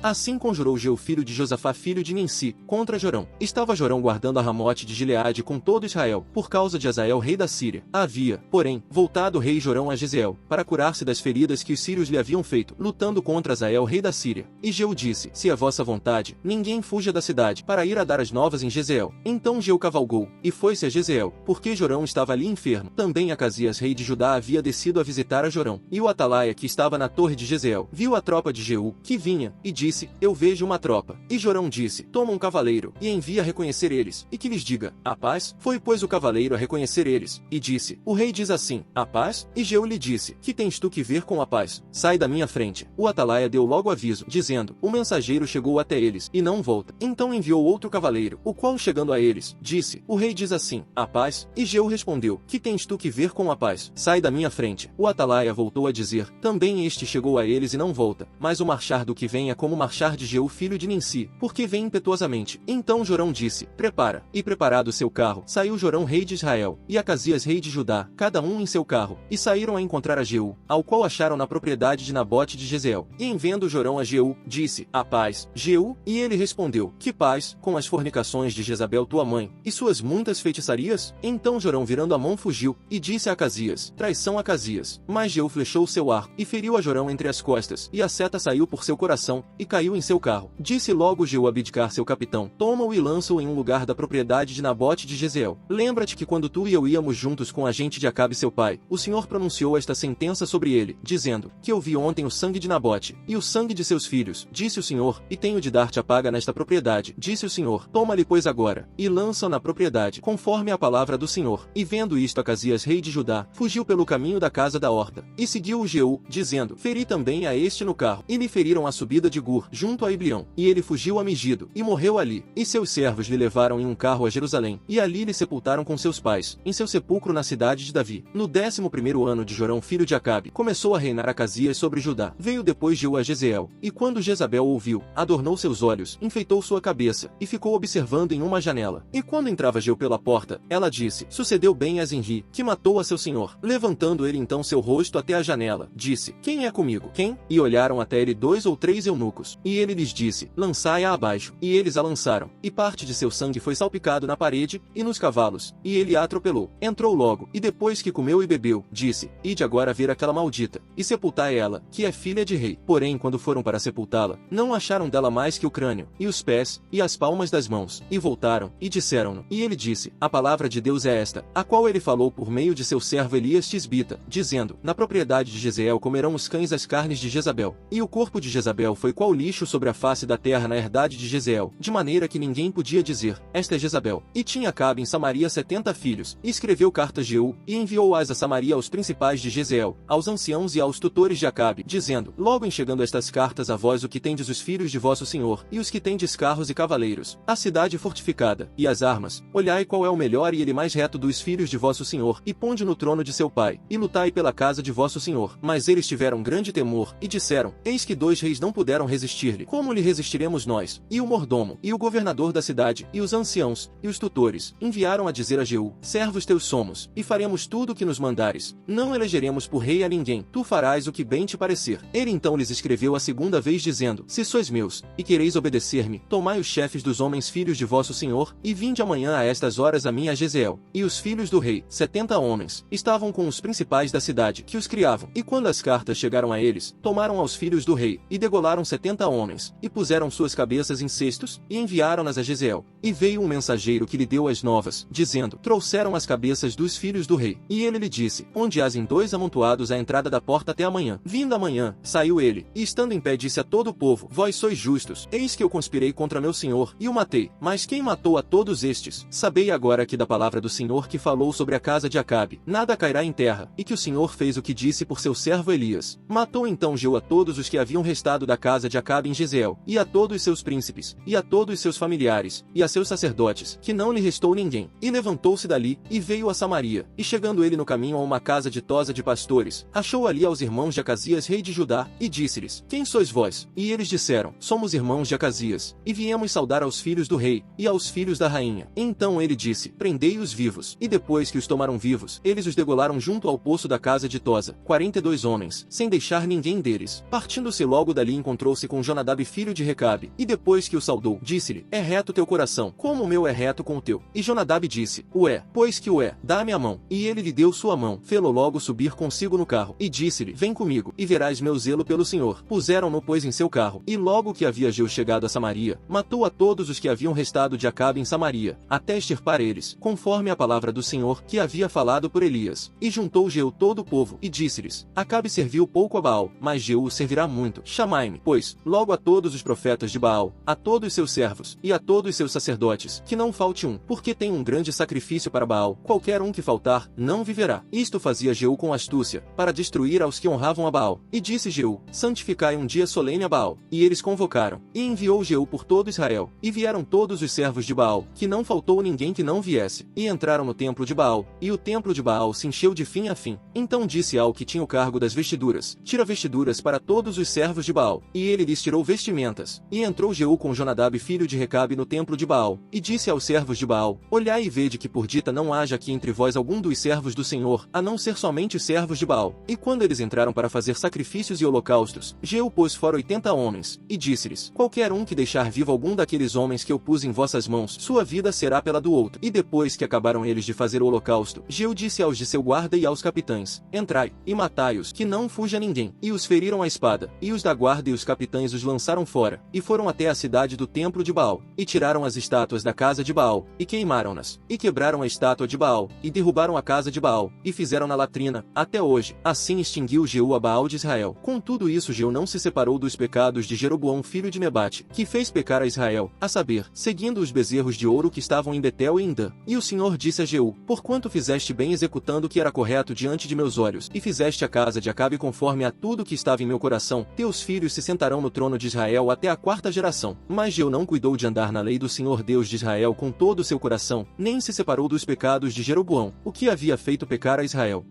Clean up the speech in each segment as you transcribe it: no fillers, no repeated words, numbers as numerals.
Assim conjurou Jeú filho de Josafá filho de Ninsi, contra Jorão. Estava Jorão guardando a Ramote de Gileade com todo Israel, por causa de Hazael rei da Síria. Havia, porém, voltado o rei Jorão a Jezreel, para curar-se das feridas que os sírios lhe haviam feito, lutando contra Hazael rei da Síria. E Jeú disse, se é vossa vontade, ninguém fuja da cidade, para ir a dar as novas em Jezreel. Então Jeú cavalgou, e foi-se a Jezreel, porque Jorão estava ali enfermo. Também Acasias rei de Judá havia descido a visitar a Jorão. E o atalaia que estava na torre de Jezreel, viu a tropa de Jeú, que vinha, e disse, eu vejo uma tropa. E Jorão disse, toma um cavaleiro, e envia a reconhecer eles, e que lhes diga, a paz. Foi pois o cavaleiro a reconhecer eles, e disse, o rei diz assim, a paz? E Jeú lhe disse, que tens tu que ver com a paz? Sai da minha frente. O atalaia deu logo aviso, dizendo, o mensageiro chegou até eles, e não volta. Então enviou outro cavaleiro, o qual chegando a eles, disse, o rei diz assim, a paz? E Jeú respondeu, que tens tu que ver com a paz? Sai da minha frente. O atalaia voltou a dizer, também este chegou a eles e não volta, mas o marchar do que vem é como o marchar de Jeú filho de Ninsi, porque vem impetuosamente. Então Jorão disse, prepara. E preparado seu carro, saiu Jorão rei de Israel, e Acasias rei de Judá, cada um em seu carro, e saíram a encontrar a Jeú, ao qual acharam na propriedade de Nabote de Jezreel. E em vendo Jorão a Jeú, disse, a paz, Jeú? E ele respondeu, que paz, com as fornicações de Jezabel tua mãe, e suas muitas feitiçarias? Então Jorão virando a mão fugiu, e disse a Acasias, traição Acasias. Mas Jeú flechou seu arco, e feriu a Jorão entre as costas, e a seta saiu por seu coração, e caiu em seu carro. Disse logo Jeú a Abidcar seu capitão, toma-o e lança-o em um lugar da propriedade de Nabote de Jezreel. Lembra-te que quando tu e eu íamos juntos com a gente de Acabe seu pai, o Senhor pronunciou esta sentença sobre ele, dizendo, que eu vi ontem o sangue de Nabote, e o sangue de seus filhos, disse o Senhor, e tenho de dar-te a paga nesta propriedade, disse o Senhor, toma-lhe pois agora, e lança-o na propriedade, conforme a palavra do Senhor. E vendo isto Acasias rei de Judá, fugiu pelo caminho da casa da horta, e seguiu o Jeú, dizendo, feri também a este no carro, e lhe feriram a subida de Gur, junto a Iblião, e ele fugiu a Megido, e morreu ali, e seus servos lhe levaram em um carro a Jerusalém, e ali lhe sepultaram com seus pais, em seu sepulcro na cidade de Davi. No 11º ano de Jorão filho de Acabe, começou a reinar Acasias sobre Judá. Veio depois Jeú a Jezreel, e quando Jezabel ouviu, adornou seus olhos, enfeitou sua cabeça, e ficou observando em uma janela. E quando entrava Jeú pela porta, ela disse, sucedeu bem a Zinri, que matou a seu senhor. Levantando ele então seu rosto até a janela, disse, quem é comigo? Quem? E olharam até ele 2 ou 3 eunucos. E ele lhes disse, lançai-a abaixo. E eles a lançaram, e parte de seu sangue foi salpicado na parede, e nos cavalos, e ele a atropelou. Entrou logo, e depois que comeu e bebeu, disse, ide agora ver aquela maldita, e sepultai ela, que é filha de rei. Porém quando foram para sepultá-la, não acharam dela mais que o crânio, e os pés, e as palmas das mãos, e voltaram, e disseram-no. E ele disse, a palavra de Deus é esta, a qual ele falou por meio de seu servo Elias Tisbita, dizendo, na propriedade de Jezreel comerão os cães as carnes de Jezabel. E o corpo de Jezabel foi qual lixo sobre a face da terra na herdade de Jezreel, de maneira que ninguém podia dizer, esta é Jezabel. E tinha Acabe em Samaria 70 filhos, e escreveu cartas Jeú, e enviou-as a Samaria aos principais de Jezreel, aos anciãos e aos tutores de Acabe, dizendo, logo enchegando estas cartas a vós o que tendes os filhos de vosso senhor, e os que tendes carros e cavaleiros, a cidade fortificada, e as armas, olhai qual é o melhor e ele mais reto dos filhos de vosso senhor, e ponde no trono de seu pai, e lutai pela casa de vosso senhor. Mas eles tiveram grande temor, e disseram, eis que 2 reis não puderam resistir-lhe, como lhe resistiremos nós? E o mordomo, e o governador da cidade, e os anciãos, e os tutores, enviaram a dizer a Jeú, servos teus somos, e faremos tudo o que nos mandares, não elegeremos por rei a ninguém, tu farás o que bem te parecer. Ele então lhes escreveu a segunda vez dizendo, se sois meus, e quereis obedecer-me, tomai os chefes dos homens filhos de vosso senhor, e vinde amanhã a estas horas a mim a Jezreel. E os filhos do rei, 70 homens, estavam com os principais da cidade, que os criavam. E quando as cartas chegaram a eles, tomaram aos filhos do rei, e degolaram 70 homens, e puseram suas cabeças em cestos, e enviaram-nas a Jezreel. E veio um mensageiro que lhe deu as novas, dizendo, trouxeram as cabeças dos filhos do rei. E ele lhe disse, onde as em 2 amontoados à entrada da porta até amanhã. Vindo amanhã, saiu ele, e estando em pé disse a todo o povo, vós sois justos, eis que eu conspirei contra meu senhor, e o matei. Mas quem matou a todos estes? Sabei agora que da palavra do Senhor que falou sobre a casa de Acabe, nada cairá em terra, e que o Senhor fez o que disse por seu servo Elias. Matou então Jeú a todos os que haviam restado da casa de Acabe em Jezreel, e a todos seus príncipes, e a todos seus familiares, e a seus sacerdotes, que não lhe restou ninguém. E levantou-se dali, e veio a Samaria, e chegando ele no caminho a uma casa ditosa de pastores, achou ali aos irmãos de Acasias rei de Judá, e disse-lhes, quem sois vós? E eles disseram, somos irmãos de Acasias, e viemos saudar aos filhos do rei, e aos filhos da rainha. Então ele disse, prendei-os vivos. E depois que os tomaram vivos, eles os degolaram junto ao poço da casa ditosa, 42 homens, sem deixar ninguém deles. Partindo-se logo dali encontrou-se com com Jonadab filho de Recabe, e depois que o saudou, disse-lhe, é reto teu coração, como o meu é reto com o teu. E Jonadab disse, o é, pois que o é, dá-me a mão. E ele lhe deu sua mão, fê-lo logo subir consigo no carro, e disse-lhe, vem comigo, e verás meu zelo pelo Senhor. Puseram-no pois em seu carro, e logo que havia Jeú chegado a Samaria, matou a todos os que haviam restado de Acabe em Samaria, até extirpar eles, conforme a palavra do Senhor, que havia falado por Elias. E juntou Jeú todo o povo, e disse-lhes, Acabe serviu pouco a Baal, mas Jeú servirá muito. Chamai-me, pois, logo a todos os profetas de Baal, a todos seus servos, e a todos seus sacerdotes, que não falte um, porque tem um grande sacrifício para Baal, qualquer um que faltar, não viverá. Isto fazia Jeú com astúcia, para destruir aos que honravam a Baal. E disse Jeú, santificai um dia solene a Baal. E eles convocaram, e enviou Jeú por todo Israel, e vieram todos os servos de Baal, que não faltou ninguém que não viesse, e entraram no templo de Baal, e o templo de Baal se encheu de fim a fim. Então disse ao que tinha o cargo das vestiduras, tira vestiduras para todos os servos de Baal, e ele lhes tirou vestimentas. E entrou Jeú com Jonadab filho de Recabe no templo de Baal, e disse aos servos de Baal, olhai e vede que por dita não haja aqui entre vós algum dos servos do Senhor, a não ser somente servos de Baal. E quando eles entraram para fazer sacrifícios e holocaustos, Jeú pôs fora 80 homens, e disse-lhes, qualquer um que deixar vivo algum daqueles homens que eu pus em vossas mãos, sua vida será pela do outro. E depois que acabaram eles de fazer o holocausto, Jeú disse aos de seu guarda e aos capitães, entrai, e matai-os, que não fuja ninguém. E os feriram à espada, e os da guarda e os capitães os lançaram fora, e foram até a cidade do templo de Baal, e tiraram as estátuas da casa de Baal, e queimaram-nas, e quebraram a estátua de Baal, e derrubaram a casa de Baal, e fizeram na latrina, até hoje. Assim extinguiu Jeú a Baal de Israel. Com tudo isso Jeú não se separou dos pecados de Jeroboão filho de Nebate, que fez pecar a Israel, a saber, seguindo os bezerros de ouro que estavam em Betel e em Dan. E o Senhor disse a Jeú, porquanto fizeste bem executando o que era correto diante de meus olhos, e fizeste a casa de Acabe conforme a tudo que estava em meu coração, teus filhos se sentarão no trono de Israel até a 4ª geração. Mas Jeú não cuidou de andar na lei do Senhor Deus de Israel com todo o seu coração, nem se separou dos pecados de Jeroboão, o que havia feito pecar a Israel.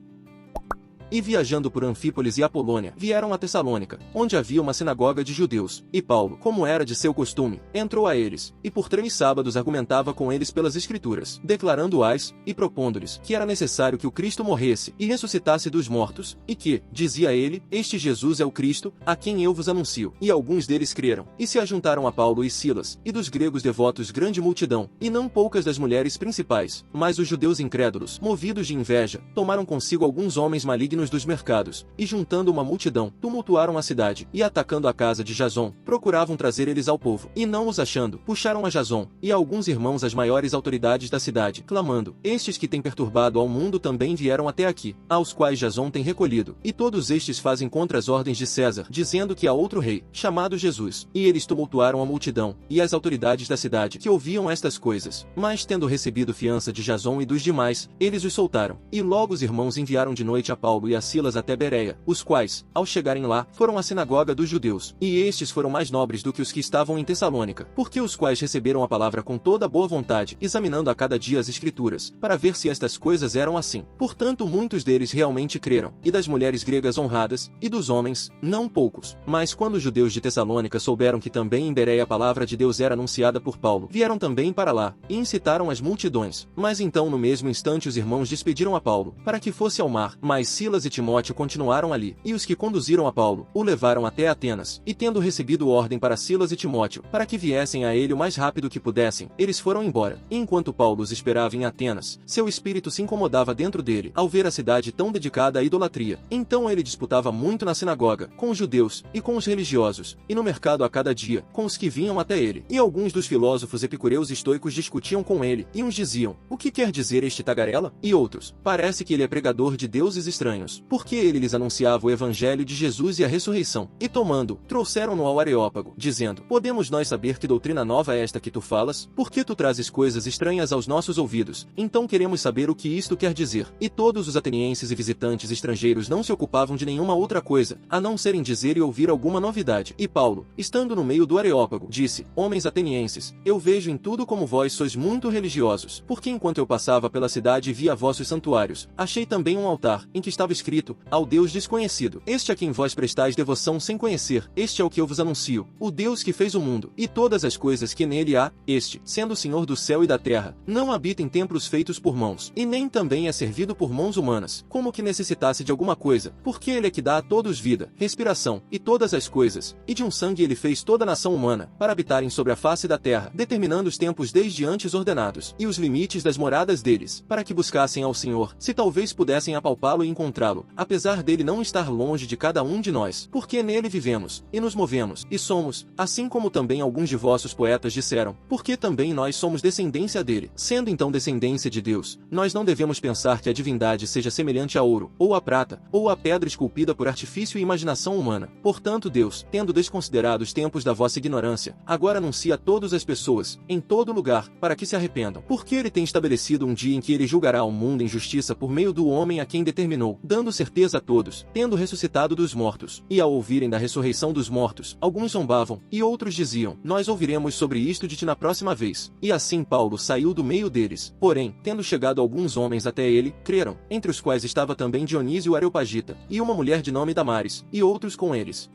E viajando por Anfípolis e Apolônia, vieram a Tessalônica, onde havia uma sinagoga de judeus, e Paulo, como era de seu costume, entrou a eles, e por 3 sábados argumentava com eles pelas Escrituras, declarando-as, e propondo-lhes, que era necessário que o Cristo morresse, e ressuscitasse dos mortos, e que, dizia ele, este Jesus é o Cristo, a quem eu vos anuncio. E alguns deles creram, e se ajuntaram a Paulo e Silas, e dos gregos devotos grande multidão, e não poucas das mulheres principais, mas os judeus incrédulos, movidos de inveja, tomaram consigo alguns homens malignos dos mercados, e juntando uma multidão, tumultuaram a cidade, e atacando a casa de Jason, procuravam trazer eles ao povo, e não os achando, puxaram a Jason, e a alguns irmãos as maiores autoridades da cidade, clamando, estes que têm perturbado ao mundo também vieram até aqui, aos quais Jason tem recolhido, e todos estes fazem contra as ordens de César, dizendo que há outro rei, chamado Jesus. E eles tumultuaram a multidão, e as autoridades da cidade, que ouviam estas coisas, mas tendo recebido fiança de Jason e dos demais, eles os soltaram, e logo os irmãos enviaram de noite a Paulo e a Silas até Bereia, os quais, ao chegarem lá, foram à sinagoga dos judeus, e estes foram mais nobres do que os que estavam em Tessalônica, porque os quais receberam a palavra com toda a boa vontade, examinando a cada dia as Escrituras, para ver se estas coisas eram assim. Portanto muitos deles realmente creram, e das mulheres gregas honradas, e dos homens, não poucos. Mas quando os judeus de Tessalônica souberam que também em Bereia a palavra de Deus era anunciada por Paulo, vieram também para lá, e incitaram as multidões. Mas então no mesmo instante os irmãos despediram a Paulo, para que fosse ao mar, mas Silas e Timóteo continuaram ali, e os que conduziram a Paulo, o levaram até Atenas, e tendo recebido ordem para Silas e Timóteo, para que viessem a ele o mais rápido que pudessem, eles foram embora. E enquanto Paulo os esperava em Atenas, seu espírito se incomodava dentro dele, ao ver a cidade tão dedicada à idolatria. Então ele disputava muito na sinagoga, com os judeus, e com os religiosos, e no mercado a cada dia, com os que vinham até ele. E alguns dos filósofos epicureus e estoicos discutiam com ele, e uns diziam, o que quer dizer este tagarela? E outros, parece que ele é pregador de deuses estranhos, porque ele lhes anunciava o evangelho de Jesus e a ressurreição. E tomando, trouxeram-no ao Areópago, dizendo, podemos nós saber que doutrina nova é esta que tu falas? Porque tu trazes coisas estranhas aos nossos ouvidos, então queremos saber o que isto quer dizer. E todos os atenienses e visitantes estrangeiros não se ocupavam de nenhuma outra coisa, a não serem dizer e ouvir alguma novidade. E Paulo, estando no meio do Areópago, disse, homens atenienses, eu vejo em tudo como vós sois muito religiosos, porque enquanto eu passava pela cidade e via vossos santuários, achei também um altar, em que estava escrito, ao Deus desconhecido. Este a quem vós prestais devoção sem conhecer, este é o que eu vos anuncio, o Deus que fez o mundo, e todas as coisas que nele há, este, sendo o Senhor do céu e da terra, não habita em templos feitos por mãos, e nem também é servido por mãos humanas, como que necessitasse de alguma coisa, porque ele é que dá a todos vida, respiração, e todas as coisas, e de um sangue ele fez toda a nação humana, para habitarem sobre a face da terra, determinando os tempos desde antes ordenados, e os limites das moradas deles, para que buscassem ao Senhor, se talvez pudessem apalpá-lo e encontrá-lo, apesar dele não estar longe de cada um de nós, porque nele vivemos, e nos movemos, e somos, assim como também alguns de vossos poetas disseram, porque também nós somos descendência dele. Sendo então descendência de Deus, nós não devemos pensar que a divindade seja semelhante a ouro, ou a prata, ou a pedra esculpida por artifício e imaginação humana. Portanto Deus, tendo desconsiderado os tempos da vossa ignorância, agora anuncia a todas as pessoas, em todo lugar, para que se arrependam. Porque ele tem estabelecido um dia em que ele julgará ao mundo em justiça por meio do homem a quem determinou, dando certeza a todos, tendo ressuscitado dos mortos. E ao ouvirem da ressurreição dos mortos, alguns zombavam, e outros diziam, nós ouviremos sobre isto de ti na próxima vez. E assim Paulo saiu do meio deles. Porém, tendo chegado alguns homens até ele, creram, entre os quais estava também Dionísio o Areopagita, e uma mulher de nome Damares, e outros com eles.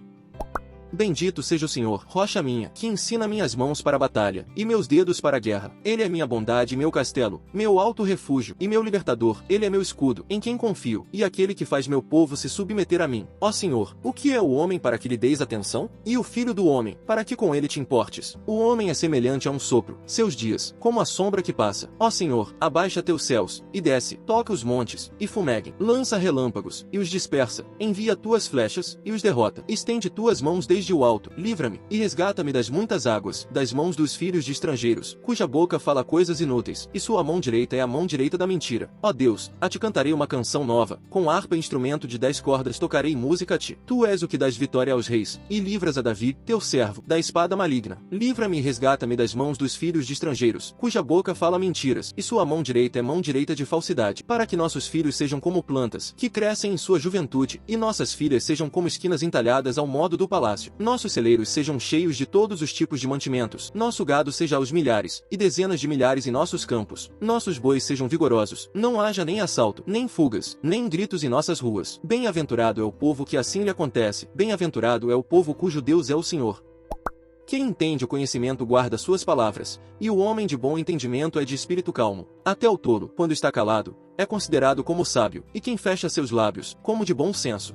Bendito seja o Senhor, rocha minha, que ensina minhas mãos para a batalha, e meus dedos para a guerra. Ele é minha bondade e meu castelo, meu alto refúgio, e meu libertador. Ele é meu escudo, em quem confio, e aquele que faz meu povo se submeter a mim. Ó Senhor, o que é o homem para que lhe deis atenção? E o filho do homem, para que com ele te importes? O homem é semelhante a um sopro, seus dias, como a sombra que passa. Ó Senhor, abaixa teus céus, e desce, toca os montes, e fumeguem. Lança relâmpagos, e os dispersa. Envia tuas flechas, e os derrota. Estende tuas mãos desde o alto, livra-me, e resgata-me das muitas águas, das mãos dos filhos de estrangeiros, cuja boca fala coisas inúteis, e sua mão direita é a mão direita da mentira. Ó Deus, a ti cantarei uma canção nova, com harpa e instrumento de 10 cordas tocarei música a ti. Tu és o que dás vitória aos reis, e livras a Davi, teu servo, da espada maligna. Livra-me e resgata-me das mãos dos filhos de estrangeiros, cuja boca fala mentiras, e sua mão direita é mão direita de falsidade, para que nossos filhos sejam como plantas, que crescem em sua juventude, e nossas filhas sejam como esquinas entalhadas ao modo do palácio. Nossos celeiros sejam cheios de todos os tipos de mantimentos, nosso gado seja aos milhares, e dezenas de milhares em nossos campos. Nossos bois sejam vigorosos, não haja nem assalto, nem fugas, nem gritos em nossas ruas. Bem-aventurado é o povo que assim lhe acontece, bem-aventurado é o povo cujo Deus é o Senhor. Quem entende o conhecimento guarda suas palavras, e o homem de bom entendimento é de espírito calmo. Até o tolo, quando está calado, é considerado como sábio, e quem fecha seus lábios, como de bom senso.